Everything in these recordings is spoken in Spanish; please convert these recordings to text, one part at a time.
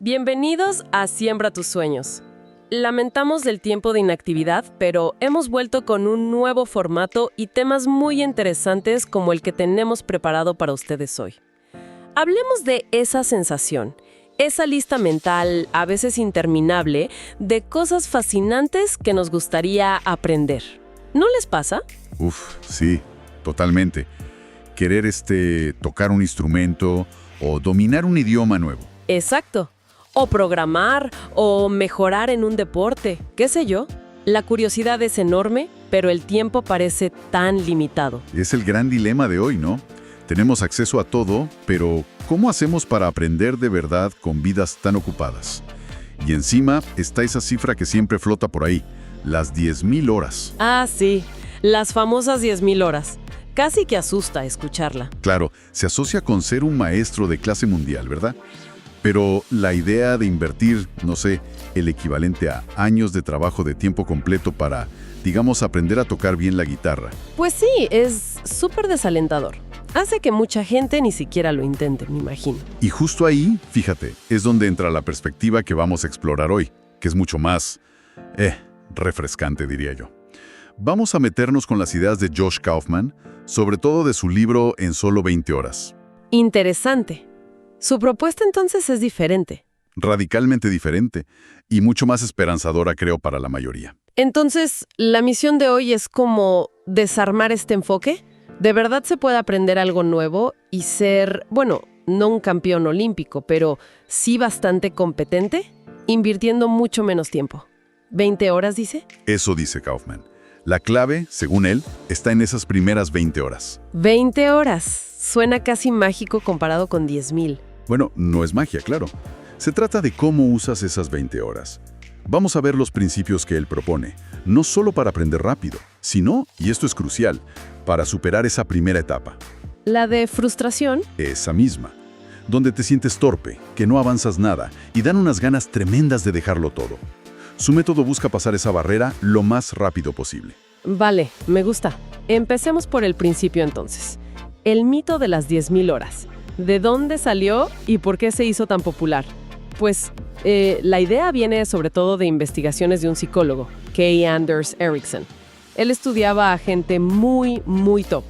Bienvenidos a Siembra tus sueños. Lamentamos el tiempo de inactividad, pero hemos vuelto con un nuevo formato y temas muy interesantes como el que tenemos preparado para ustedes hoy. Hablemos de esa sensación, esa lista mental, a veces interminable, de cosas fascinantes que nos gustaría aprender. ¿No les pasa? Sí, totalmente. Querer tocar un instrumento o dominar un idioma nuevo. Exacto. O programar, o mejorar en un deporte, qué sé yo. La curiosidad es enorme, pero el tiempo parece tan limitado. Es el gran dilema de hoy, ¿no? Tenemos acceso a todo, pero ¿cómo hacemos para aprender de verdad con vidas tan ocupadas? Y encima está esa cifra que siempre flota por ahí, las 10.000 horas. Ah, sí, las famosas 10.000 horas. Casi que asusta escucharla. Claro, se asocia con ser un maestro de clase mundial, ¿verdad? Pero la idea de invertir, no sé, el equivalente a años de trabajo de tiempo completo para, digamos, aprender a tocar bien la guitarra. Pues sí, es súper desalentador. Hace que mucha gente ni siquiera lo intente, me imagino. Y justo ahí, fíjate, es donde entra la perspectiva que vamos a explorar hoy, que es mucho más, refrescante, diría yo. Vamos a meternos con las ideas de Josh Kaufman, sobre todo de su libro En solo 20 horas. Interesante. Su propuesta entonces es diferente. Radicalmente diferente y mucho más esperanzadora, creo, para la mayoría. Entonces, ¿la misión de hoy es como desarmar este enfoque? ¿De verdad se puede aprender algo nuevo y ser, bueno, no un campeón olímpico, pero sí bastante competente, invirtiendo mucho menos tiempo? ¿20 horas, dice? Eso dice Kaufman. La clave, según él, está en esas primeras 20 horas. 20 horas. Suena casi mágico comparado con 10.000. Bueno, no es magia, claro. Se trata de cómo usas esas 20 horas. Vamos a ver los principios que él propone, no solo para aprender rápido, sino, y esto es crucial, para superar esa primera etapa. ¿La de frustración? Esa misma, donde te sientes torpe, que no avanzas nada y dan unas ganas tremendas de dejarlo todo. Su método busca pasar esa barrera lo más rápido posible. Vale, me gusta. Empecemos por el principio entonces. El mito de las 10.000 horas. ¿De dónde salió y por qué se hizo tan popular? Pues la idea viene sobre todo de investigaciones de un psicólogo, Kay Anders Erickson. Él estudiaba a gente muy, muy top.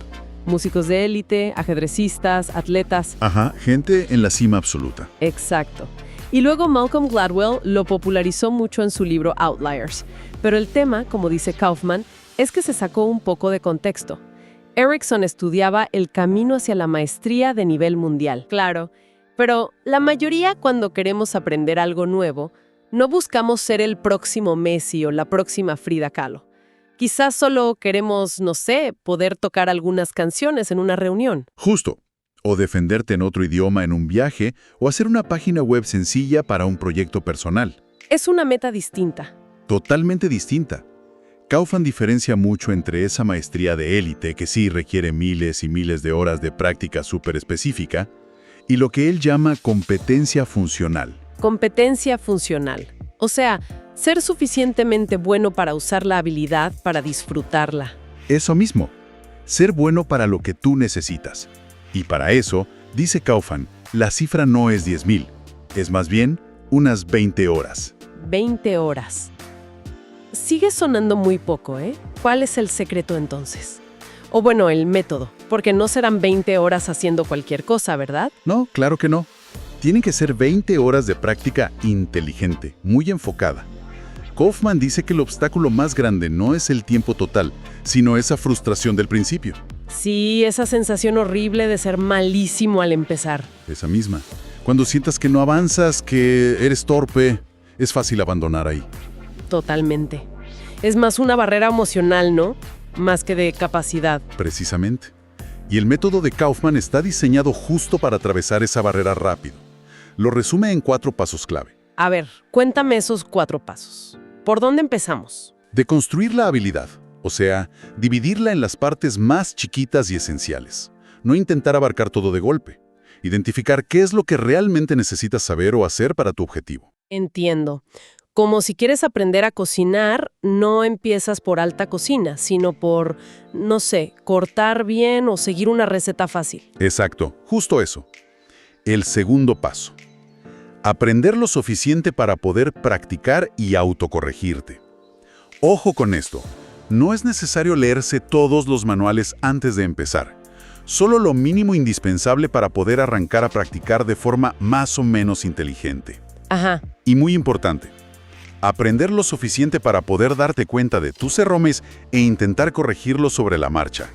Músicos de élite, ajedrecistas, atletas. Ajá, gente en la cima absoluta. Exacto. Y luego Malcolm Gladwell lo popularizó mucho en su libro Outliers. Pero el tema, como dice Kaufman, es que se sacó un poco de contexto. Erickson estudiaba el camino hacia la maestría de nivel mundial. Claro, pero la mayoría cuando queremos aprender algo nuevo, no buscamos ser el próximo Messi o la próxima Frida Kahlo. Quizás solo queremos, no sé, poder tocar algunas canciones en una reunión. Justo. O defenderte en otro idioma en un viaje, o hacer una página web sencilla para un proyecto personal. Es una meta distinta. Totalmente distinta. Kaufman diferencia mucho entre esa maestría de élite que sí requiere miles y miles de horas de práctica súper específica y lo que él llama competencia funcional. Competencia funcional. O sea, ser suficientemente bueno para usar la habilidad para disfrutarla. Eso mismo. Ser bueno para lo que tú necesitas. Y para eso, dice Kaufman, la cifra no es 10.000, es más bien unas 20 horas. 20 horas. Sigue sonando muy poco, ¿eh? ¿Cuál es el secreto entonces? O bueno, el método, porque no serán 20 horas haciendo cualquier cosa, ¿verdad? No, claro que no. Tienen que ser 20 horas de práctica inteligente, muy enfocada. Kaufman dice que el obstáculo más grande no es el tiempo total, sino esa frustración del principio. Sí, esa sensación horrible de ser malísimo al empezar. Esa misma. Cuando sientas que no avanzas, que eres torpe, es fácil abandonar ahí. Totalmente. Es más una barrera emocional, ¿no? Más que de capacidad. Precisamente. Y el método de Kaufman está diseñado justo para atravesar esa barrera rápido. Lo resume en 4 pasos clave. A ver, cuéntame esos 4 pasos. ¿Por dónde empezamos? De construir la habilidad, o sea, dividirla en las partes más chiquitas y esenciales. No intentar abarcar todo de golpe. Identificar qué es lo que realmente necesitas saber o hacer para tu objetivo. Entiendo. Como si quieres aprender a cocinar, no empiezas por alta cocina, sino por, no sé, cortar bien o seguir una receta fácil. Exacto, justo eso. El segundo paso. Aprender lo suficiente para poder practicar y autocorregirte. Ojo con esto, no es necesario leerse todos los manuales antes de empezar. Solo lo mínimo indispensable para poder arrancar a practicar de forma más o menos inteligente. Ajá. Y muy importante, aprender lo suficiente para poder darte cuenta de tus errores e intentar corregirlos sobre la marcha.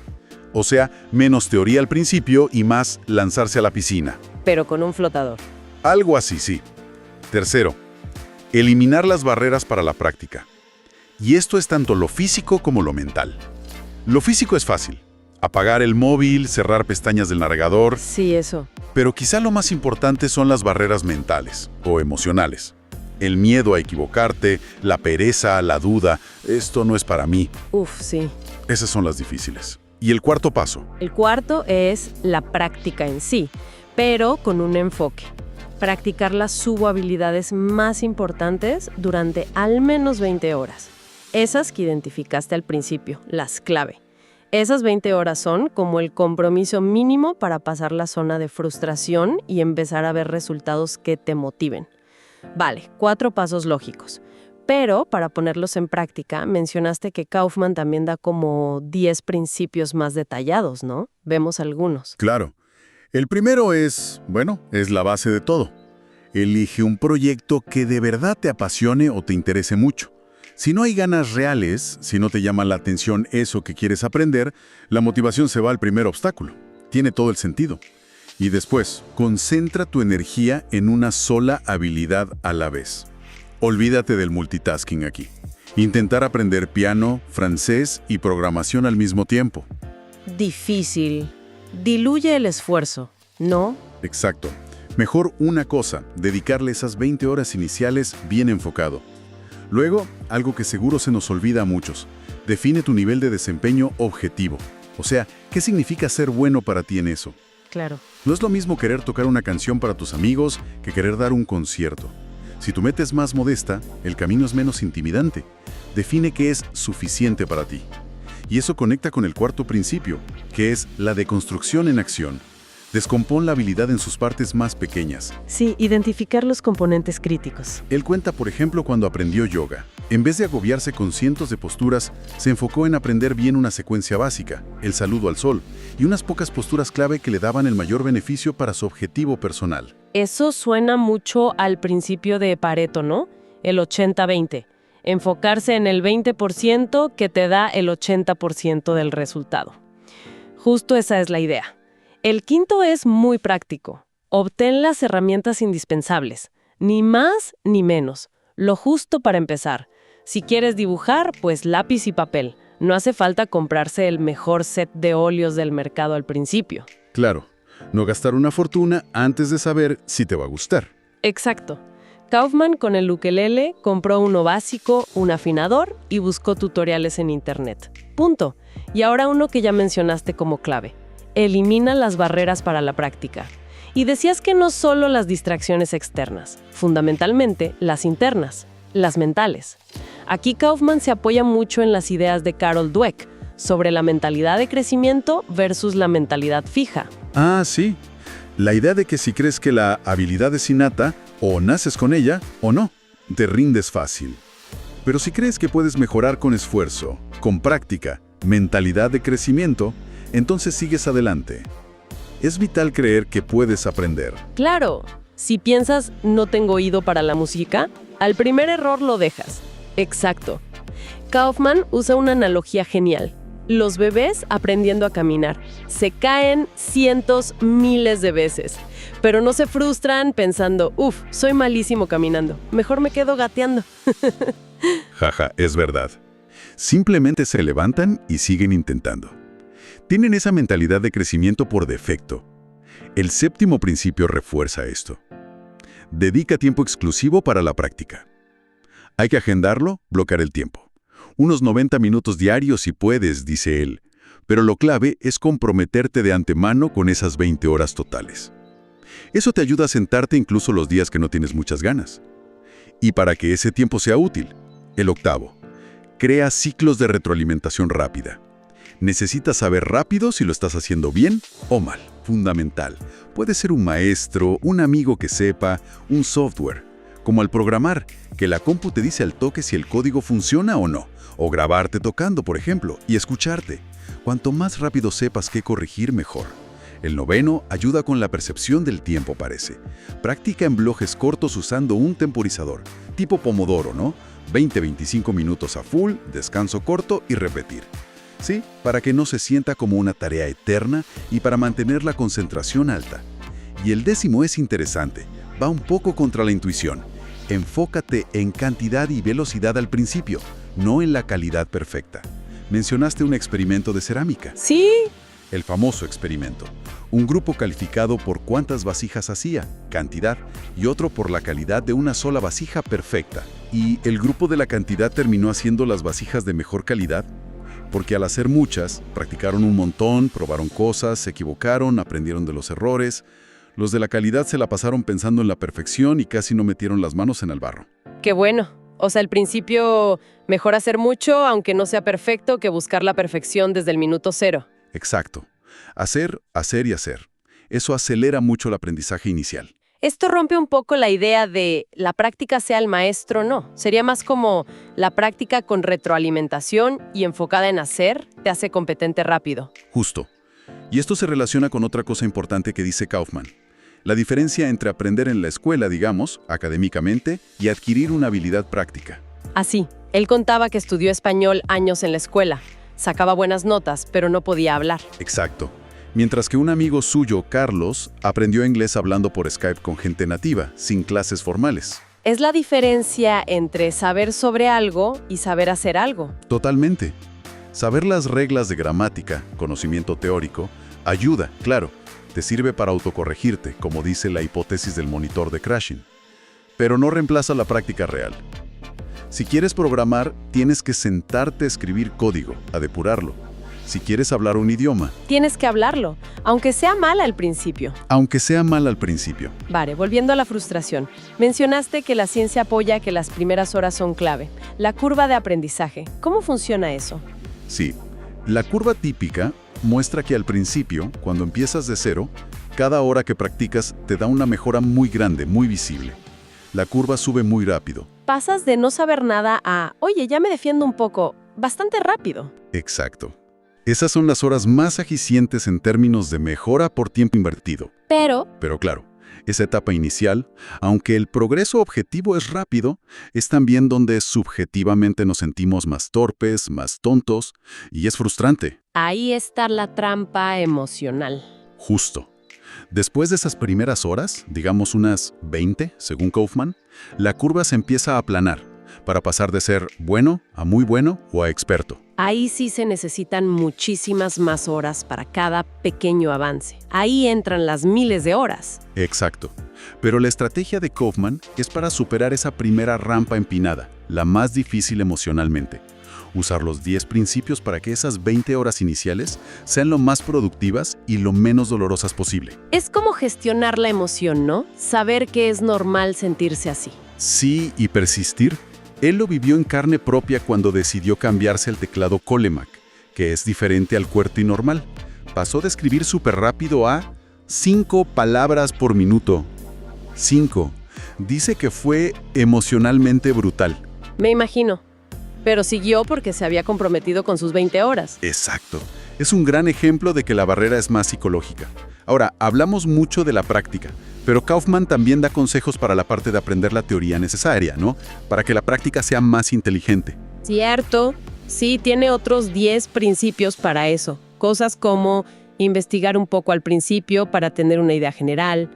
O sea, menos teoría al principio y más lanzarse a la piscina. Pero con un flotador. Algo así, sí. Tercero, eliminar las barreras para la práctica. Y esto es tanto lo físico como lo mental. Lo físico es fácil. Apagar el móvil, cerrar pestañas del navegador. Sí, eso. Pero quizá lo más importante son las barreras mentales o emocionales. El miedo a equivocarte, la pereza, la duda. Esto no es para mí. Uf, sí. Esas son las difíciles. Y el cuarto paso. El cuarto es la práctica en sí, pero con un enfoque. Practicar las subhabilidades más importantes durante al menos 20 horas. Esas que identificaste al principio, las clave. Esas 20 horas son como el compromiso mínimo para pasar la zona de frustración y empezar a ver resultados que te motiven. Vale, 4 pasos lógicos. Pero para ponerlos en práctica, mencionaste que Kaufman también da como 10 principios más detallados, ¿no? Vemos algunos. Claro. El primero es la base de todo. Elige un proyecto que de verdad te apasione o te interese mucho. Si no hay ganas reales, si no te llama la atención eso que quieres aprender, la motivación se va al primer obstáculo. Tiene todo el sentido. Y después, concentra tu energía en una sola habilidad a la vez. Olvídate del multitasking aquí. Intentar aprender piano, francés y programación al mismo tiempo. Difícil. Diluye el esfuerzo, ¿no? Exacto. Mejor una cosa, dedicarle esas 20 horas iniciales bien enfocado. Luego, algo que seguro se nos olvida a muchos. Define tu nivel de desempeño objetivo. O sea, ¿qué significa ser bueno para ti en eso? Claro. No es lo mismo querer tocar una canción para tus amigos que querer dar un concierto. Si tu meta es más modesta, el camino es menos intimidante. Define qué es suficiente para ti. Y eso conecta con el cuarto principio, que es la deconstrucción en acción. Descompón la habilidad en sus partes más pequeñas. Sí, identificar los componentes críticos. Él cuenta, por ejemplo, cuando aprendió yoga. En vez de agobiarse con cientos de posturas, se enfocó en aprender bien una secuencia básica, el saludo al sol, y unas pocas posturas clave que le daban el mayor beneficio para su objetivo personal. Eso suena mucho al principio de Pareto, ¿no? El 80-20. Enfocarse en el 20% que te da el 80% del resultado. Justo esa es la idea. El quinto es muy práctico. Obtén las herramientas indispensables. Ni más ni menos. Lo justo para empezar. Si quieres dibujar, pues lápiz y papel. No hace falta comprarse el mejor set de óleos del mercado al principio. Claro, no gastar una fortuna antes de saber si te va a gustar. Exacto. Kaufman con el ukelele compró uno básico, un afinador y buscó tutoriales en internet. Punto. Y ahora uno que ya mencionaste como clave. Elimina las barreras para la práctica. Y decías que no solo las distracciones externas, fundamentalmente las internas, las mentales. Aquí Kaufman se apoya mucho en las ideas de Carol Dweck sobre la mentalidad de crecimiento versus la mentalidad fija. Ah, sí. La idea de que si crees que la habilidad es innata, o naces con ella o no, te rindes fácil. Pero si crees que puedes mejorar con esfuerzo, con práctica, mentalidad de crecimiento, entonces sigues adelante. Es vital creer que puedes aprender. Claro, si piensas no tengo oído para la música, al primer error lo dejas. Exacto. Kaufman usa una analogía genial. Los bebés aprendiendo a caminar. Se caen cientos, miles de veces. Pero no se frustran pensando, soy malísimo caminando. Mejor me quedo gateando. Jaja, es verdad. Simplemente se levantan y siguen intentando. Tienen esa mentalidad de crecimiento por defecto. El séptimo principio refuerza esto. Dedica tiempo exclusivo para la práctica. Hay que agendarlo, bloquear el tiempo. Unos 90 minutos diarios si puedes, dice él. Pero lo clave es comprometerte de antemano con esas 20 horas totales. Eso te ayuda a sentarte incluso los días que no tienes muchas ganas. Y para que ese tiempo sea útil, el octavo, crea ciclos de retroalimentación rápida. Necesitas saber rápido si lo estás haciendo bien o mal. fundamental. Puede ser un maestro, un amigo que sepa, un software. Como al programar, que la compu te dice al toque si el código funciona o no. O grabarte tocando, por ejemplo, y escucharte. Cuanto más rápido sepas qué corregir, mejor. El noveno ayuda con la percepción del tiempo, parece. Practica en bloques cortos usando un temporizador, tipo Pomodoro, ¿no? 20-25 minutos a full, descanso corto y repetir. Sí, para que no se sienta como una tarea eterna y para mantener la concentración alta. Y el décimo es interesante, va un poco contra la intuición. Enfócate en cantidad y velocidad al principio, no en la calidad perfecta. Mencionaste un experimento de cerámica. Sí. El famoso experimento. Un grupo calificado por cuántas vasijas hacía, cantidad, y otro por la calidad de una sola vasija perfecta. Y el grupo de la cantidad terminó haciendo las vasijas de mejor calidad, porque al hacer muchas, practicaron un montón, probaron cosas, se equivocaron, aprendieron de los errores. Los de la calidad se la pasaron pensando en la perfección y casi no metieron las manos en el barro. Qué bueno. O sea, al principio, mejor hacer mucho, aunque no sea perfecto, que buscar la perfección desde el minuto cero. Exacto. Hacer, hacer y hacer. Eso acelera mucho el aprendizaje inicial. Esto rompe un poco la idea de la práctica sea el maestro, no. Sería más como la práctica con retroalimentación y enfocada en hacer te hace competente rápido. Justo. Y esto se relaciona con otra cosa importante que dice Kaufman. La diferencia entre aprender en la escuela, digamos, académicamente, y adquirir una habilidad práctica. Así, él contaba que estudió español años en la escuela. Sacaba buenas notas, pero no podía hablar. Exacto. Mientras que un amigo suyo, Carlos, aprendió inglés hablando por Skype con gente nativa, sin clases formales. Es la diferencia entre saber sobre algo y saber hacer algo. Totalmente. Saber las reglas de gramática, conocimiento teórico, ayuda, claro. Te sirve para autocorregirte, como dice la hipótesis del monitor de crashing. Pero no reemplaza la práctica real. Si quieres programar, tienes que sentarte a escribir código, a depurarlo. Si quieres hablar un idioma, Tienes que hablarlo, aunque sea mal al principio. aunque sea mal al principio. Vale, volviendo a la frustración. Mencionaste que la ciencia apoya que las primeras horas son clave. La curva de aprendizaje. ¿Cómo funciona eso? Sí, la curva típica muestra que al principio, cuando empiezas de cero, cada hora que practicas te da una mejora muy grande, muy visible. La curva sube muy rápido. Pasas de no saber nada a, oye, ya me defiendo un poco, bastante rápido. Exacto. Esas son las horas más eficientes en términos de mejora por tiempo invertido. Pero, Pero claro, esa etapa inicial, aunque el progreso objetivo es rápido, es también donde subjetivamente nos sentimos más torpes, más tontos, y es frustrante. ahí está la trampa emocional. Justo. Después de esas primeras horas, digamos unas 20, según Kaufman, la curva se empieza a aplanar, para pasar de ser bueno a muy bueno o a experto. Ahí sí se necesitan muchísimas más horas para cada pequeño avance. Ahí entran las miles de horas. Exacto. Pero la estrategia de Kaufman es para superar esa primera rampa empinada, la más difícil emocionalmente. Usar los 10 principios para que esas 20 horas iniciales sean lo más productivas y lo menos dolorosas posible. Es como gestionar la emoción, ¿no? Saber que es normal sentirse así. Sí, y persistir. Él lo vivió en carne propia cuando decidió cambiarse el teclado Colemac, que es diferente al QWERTY normal. Pasó de escribir súper rápido a 5 palabras por minuto. 5. Dice que fue emocionalmente brutal. Me imagino. Pero siguió porque se había comprometido con sus 20 horas. Exacto. Es un gran ejemplo de que la barrera es más psicológica. Ahora, hablamos mucho de la práctica, pero Kaufman también da consejos para la parte de aprender la teoría necesaria, ¿no? Para que la práctica sea más inteligente. Cierto. Sí, tiene otros 10 principios para eso. Cosas como investigar un poco al principio para tener una idea general,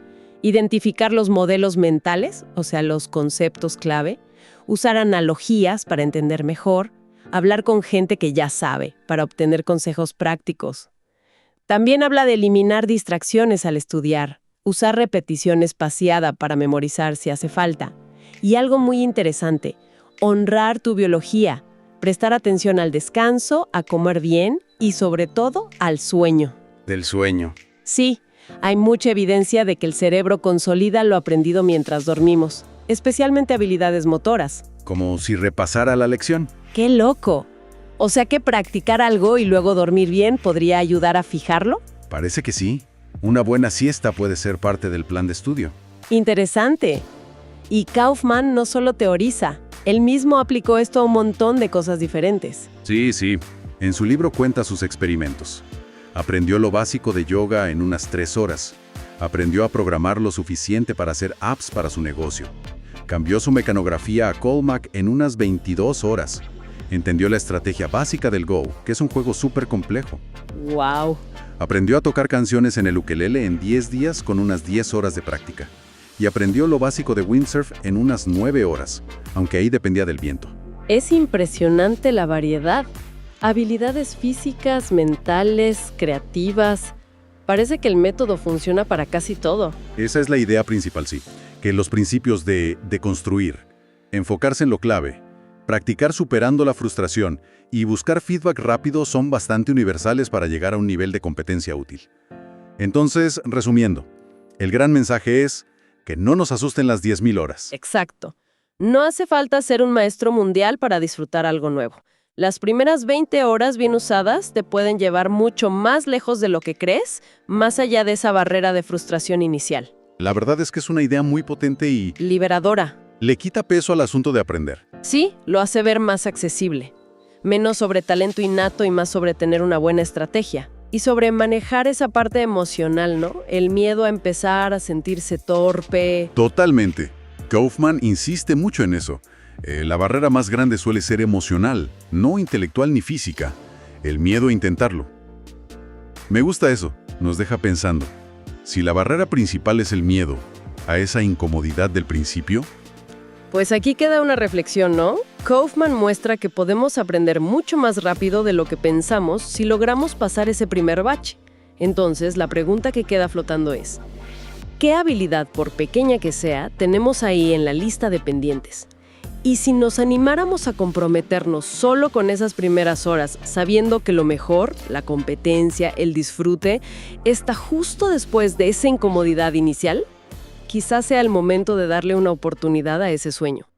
identificar los modelos mentales, o sea, los conceptos clave, usar analogías para entender mejor, hablar con gente que ya sabe para obtener consejos prácticos. También habla de eliminar distracciones al estudiar, usar repetición espaciada para memorizar si hace falta. Y algo muy interesante, honrar tu biología, prestar atención al descanso, a comer bien y sobre todo al sueño. Del sueño. Sí, hay mucha evidencia de que el cerebro consolida lo aprendido mientras dormimos, especialmente habilidades motoras. Como si repasara la lección. ¡Qué loco! O sea que practicar algo y luego dormir bien podría ayudar a fijarlo. Parece que sí. Una buena siesta puede ser parte del plan de estudio. Interesante. Y Kaufman no solo teoriza, él mismo aplicó esto a un montón de cosas diferentes. Sí. En su libro cuenta sus experimentos. Aprendió lo básico de yoga en unas 3 horas. Aprendió a programar lo suficiente para hacer apps para su negocio. Cambió su mecanografía a Colmac en unas 22 horas. Entendió la estrategia básica del Go, que es un juego súper complejo. ¡Wow! Aprendió a tocar canciones en el ukelele en 10 días con unas 10 horas de práctica. Y aprendió lo básico de windsurf en unas 9 horas, aunque ahí dependía del viento. Es impresionante la variedad. Habilidades físicas, mentales, creativas. Parece que el método funciona para casi todo. Esa es la idea principal, sí. Que los principios de construir, enfocarse en lo clave, practicar superando la frustración y buscar feedback rápido son bastante universales para llegar a un nivel de competencia útil. Entonces, resumiendo, el gran mensaje es que no nos asusten las 10.000 horas. Exacto. No hace falta ser un maestro mundial para disfrutar algo nuevo. Las primeras 20 horas bien usadas te pueden llevar mucho más lejos de lo que crees, más allá de esa barrera de frustración inicial. La verdad es que es una idea muy potente y Liberadora. le quita peso al asunto de aprender. Sí, lo hace ver más accesible. Menos sobre talento innato y más sobre tener una buena estrategia. Y sobre manejar esa parte emocional, ¿no? El miedo a empezar a sentirse torpe. Totalmente. Kaufman insiste mucho en eso. La barrera más grande suele ser emocional, no intelectual ni física. El miedo a intentarlo. Me gusta eso, nos deja pensando. Si la barrera principal es el miedo a esa incomodidad del principio, Pues aquí queda una reflexión, ¿no? Kaufman muestra que podemos aprender mucho más rápido de lo que pensamos si logramos pasar ese primer bache. Entonces, la pregunta que queda flotando es, ¿qué habilidad, por pequeña que sea, tenemos ahí en la lista de pendientes? Y si nos animáramos a comprometernos solo con esas primeras horas, sabiendo que lo mejor, la competencia, el disfrute, está justo después de esa incomodidad inicial, quizás sea el momento de darle una oportunidad a ese sueño.